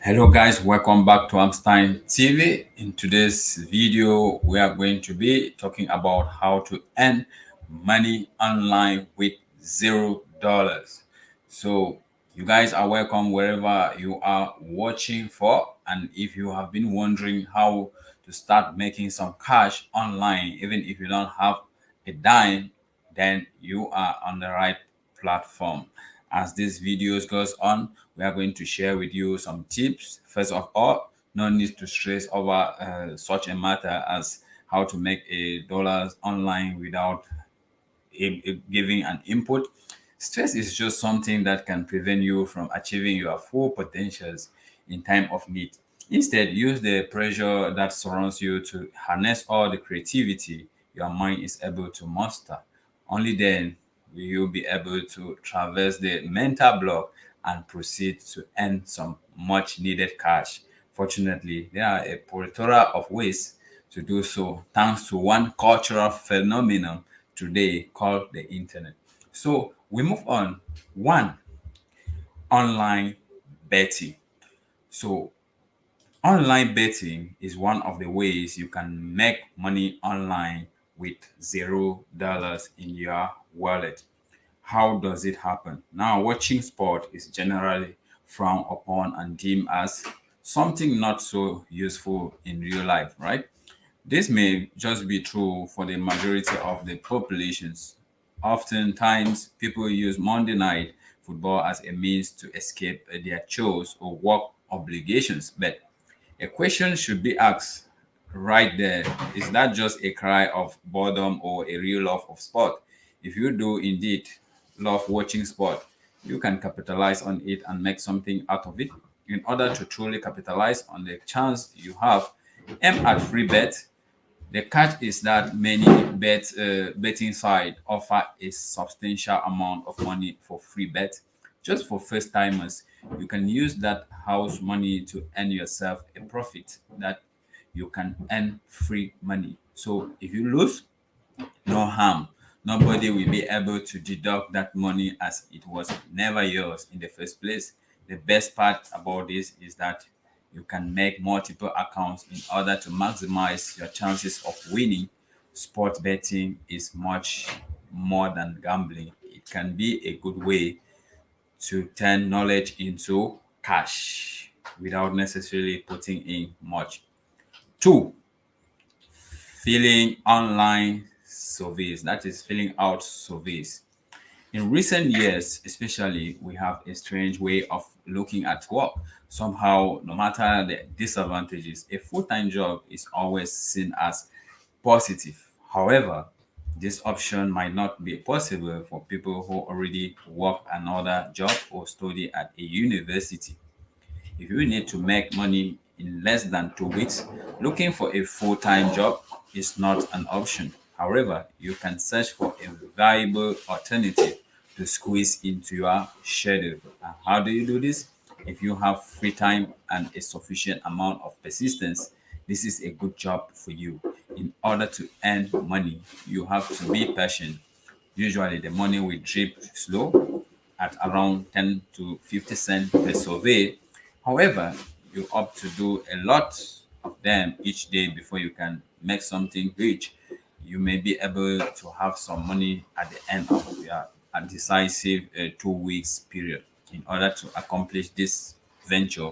Hello guys, welcome back to Amstein TV. In today's video, we are going to be talking about how to earn money online with $0. So you guys are welcome wherever you are watching for. And if you have been wondering how to start making some cash online, even if you don't have a dime, then you are on the right platform. As this videos goes on, we are going to share with you some tips. First of all, no need to stress over such a matter as how to make a dollars online without giving an input. Stress is just something that can prevent you from achieving your full potentials in time of need. Instead, use the pressure that surrounds you to harness all the creativity your mind is able to muster. Only then will you be able to traverse the mental block and proceed to earn some much needed cash. Fortunately, there are a plethora of ways to do so thanks to one cultural phenomenon today called the internet. So we move on. One, online betting. So online betting is one of the ways you can make money online with $0 in your wallet. How does it happen? Now, watching sport is generally frowned upon and deemed as something not so useful in real life, right? This may just be true for the majority of the populations. Oftentimes, people use Monday night football as a means to escape their chores or work obligations. But a question should be asked right there. Is that just a cry of boredom or a real love of sport? If you do indeed love watching sport, you can capitalize on it and make something out of it. In order to truly capitalize on the chance you have, aim at free bet. The catch is that many betting sites offer a substantial amount of money for free bet. Just for first timers, you can use that house money to earn yourself a profit that you can earn free money. So if you lose, no harm. Nobody will be able to deduct that money as it was never yours in the first place. The best part about this is that you can make multiple accounts in order to maximize your chances of winning. Sport betting is much more than gambling. It can be a good way to turn knowledge into cash without necessarily putting in much. Two, filling online surveys, that is filling out surveys. In recent years, especially, we have a strange way of looking at work. Somehow, no matter the disadvantages, a full-time job is always seen as positive. However, this option might not be possible for people who already work another job or study at a university. If you need to make money in less than 2 weeks, looking for a full-time job is not an option. However, you can search for a viable alternative to squeeze into your schedule. And how do you do this? If you have free time and a sufficient amount of persistence, this is a good job for you. In order to earn money, you have to be patient. Usually, the money will drip slow at around 10 to 50 cents per survey. However, you opt to do a lot of them each day before you can make something huge. You may be able to have some money at the end of your a decisive 2 weeks period. In order to accomplish this venture,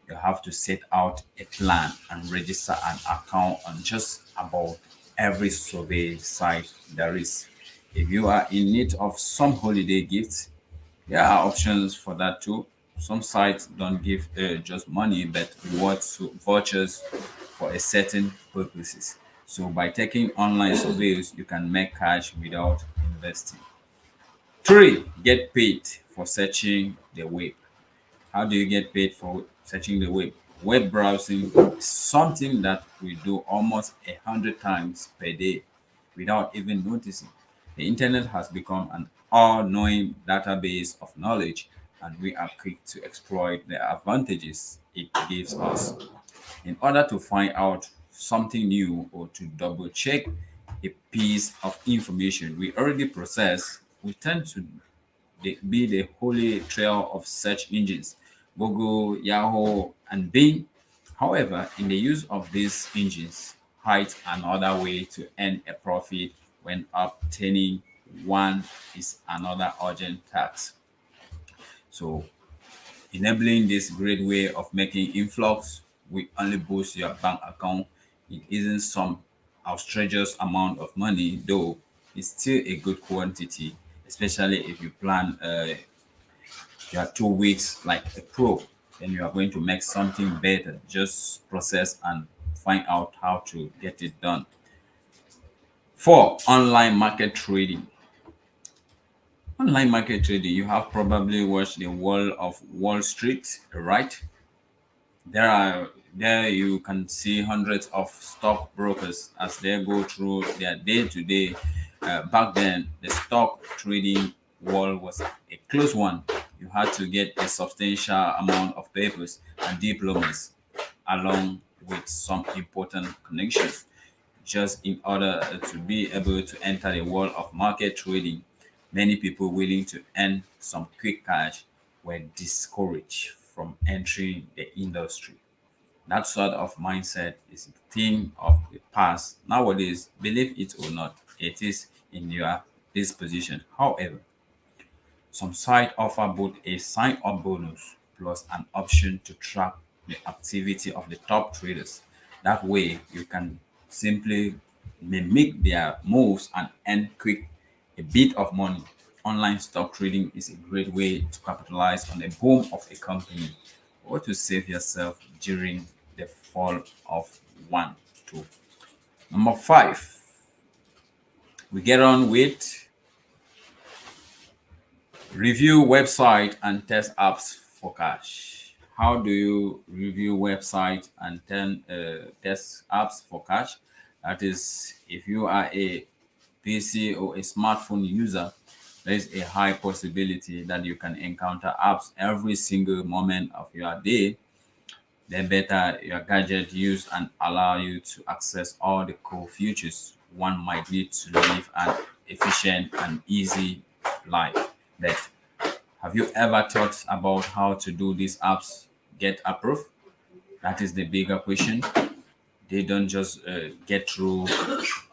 you have to set out a plan and register an account on just about every survey site there is. If you are in need of some holiday gifts, there are options for that too. Some sites don't give just money but rewards vouchers for a certain purposes. So by taking online surveys, you can make cash without investing. Three, get paid for searching the web. How do you get paid for searching the web? Web browsing is something that we do almost 100 times per day without even noticing. The internet has become an all-knowing database of knowledge, and we are quick to exploit the advantages it gives us. In order to find out something new or to double check a piece of information we already process, we tend to be the holy trail of search engines. Google, Yahoo, and Bing. However, in the use of these engines, hides another way to earn a profit when obtaining one is another urgent task. So, enabling this great way of making influx will only boost your bank account. It isn't some outrageous amount of money, though it's still a good quantity, especially if you plan your 2 weeks like a pro, then you are going to make something better. Just process and find out how to get it done. For online market trading. Online market trading, you have probably watched the Wall of Wall Street, right? There you can see hundreds of stockbrokers as they go through their day-to-day. Back then, the stock trading world was a close one. You had to get a substantial amount of papers and diplomas along with some important connections just in order to be able to enter the world of market trading. Many people willing to earn some quick cash were discouraged from entering the industry. That sort of mindset is a thing of the past. Nowadays, believe it or not, it is in your disposition. However, some sites offer both a sign-up bonus plus an option to track the activity of the top traders. That way, you can simply mimic their moves and earn quick a bit of money. Online stock trading is a great way to capitalize on the boom of a company or to save yourself during the fall of one, two. Number five, we get on with review website and test apps for cash. How do you review website and then test apps for cash? That is, if you are a PC or a smartphone user, there is a high possibility that you can encounter apps every single moment of your day. The better your gadget use and allow you to access all the cool features one might need to live an efficient and easy life. But have you ever thought about how to do these apps get approved? That is the bigger question. They don't just get through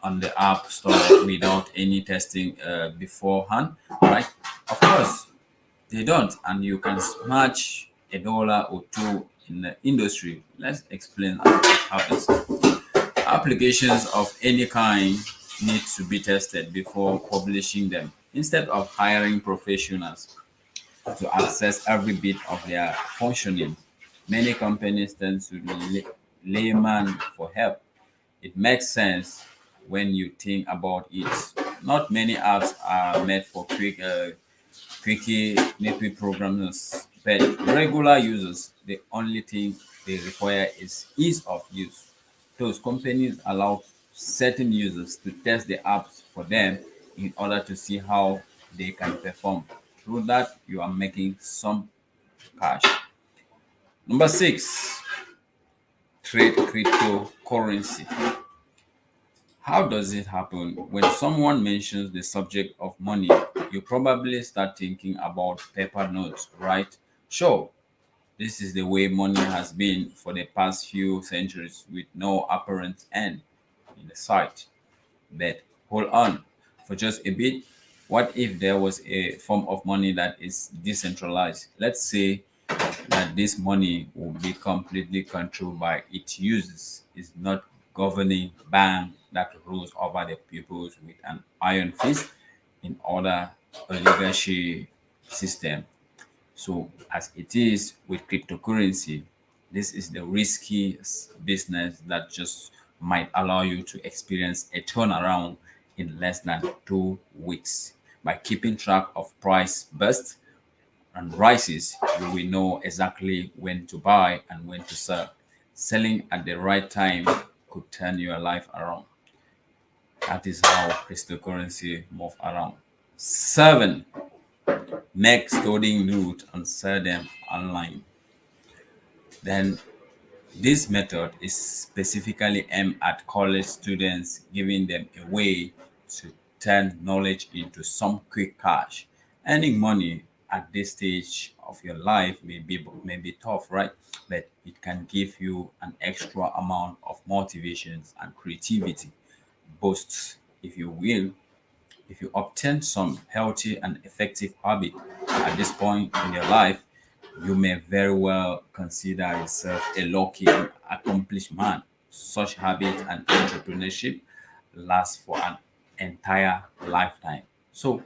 on the app store without any testing beforehand, right? Of course, they don't, and you can smash $1 or two in the industry. Let's explain how it happens. Applications of any kind need to be tested before publishing them. Instead of hiring professionals to access every bit of their functioning, many companies tend to layman for help. It makes sense when you think about it. Not many apps are made for quickie native programmers, but regular users, the only thing they require is ease of use. Those companies allow certain users to test the apps for them in order to see how they can perform. Through that, you are making some cash. Number six, trade cryptocurrency. How does it happen? When someone mentions the subject of money, you probably start thinking about paper notes, right? Sure, this is the way money has been for the past few centuries with no apparent end in the sight. But hold on for just a bit. What if there was a form of money that is decentralized? Let's say that this money will be completely controlled by its users. It's not governing bank that rules over the peoples with an iron fist in order oligarchy system. So as it is with cryptocurrency, this is the risky business that just might allow you to experience a turnaround in less than 2 weeks. By keeping track of price bursts and rises, you will know exactly when to buy and when to sell. Selling at the right time could turn your life around. That is how cryptocurrency move around. Seven, make storing note and sell them online. Then this method is specifically aimed at college students, giving them a way to turn knowledge into some quick cash. Earning money at this stage of your life may be tough, right? But it can give you an extra amount of motivations and creativity boosts, if you will. If you obtain some healthy and effective habit at this point in your life, you may very well consider yourself a lucky and accomplished man. Such habit and entrepreneurship last for an entire lifetime. So,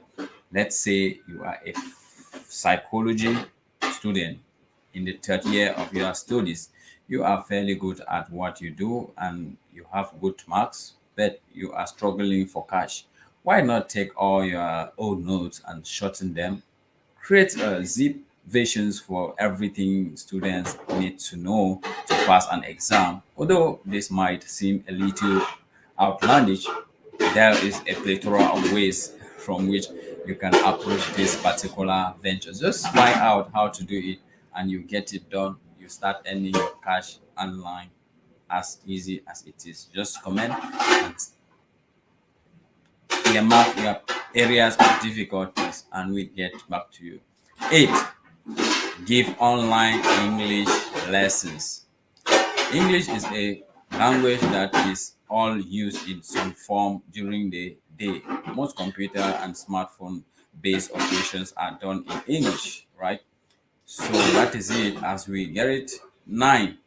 let's say you are a psychology student in the third year of your studies. You are fairly good at what you do and you have good marks, but you are struggling for cash. Why not take all your old notes and shorten them? Create a zip versions for everything students need to know to pass an exam. Although this might seem a little outlandish, there is a plethora of ways from which you can approach this particular venture. Just find out how to do it and you get it done. You start earning your cash online as easy as it is. Just comment and earmark your areas of difficulties and we get back to you. 8. Give online English lessons. English is a language that is all used in some form during the day. Most computer and smartphone based operations are done in English, right? So that is it as we get it. 9,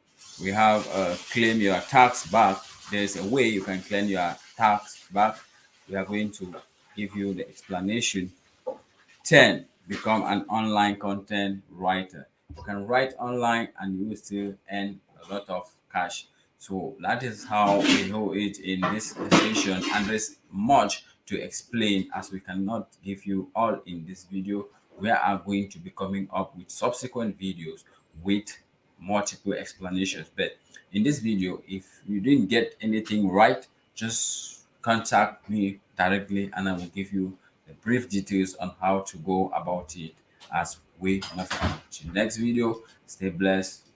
we have claim your tax back. There's a way you can claim your tax back. We are going to give you the explanation. 10, become an online content writer. You can write online and you will still earn a lot of cash. So that is how we do it in this session, and there's much to explain as we cannot give you all in this video. We are going to be coming up with subsequent videos with multiple explanations. But in this video, if you didn't get anything right, just contact me directly and I will give you the brief details on how to go about it as we move on to the next video. Stay blessed.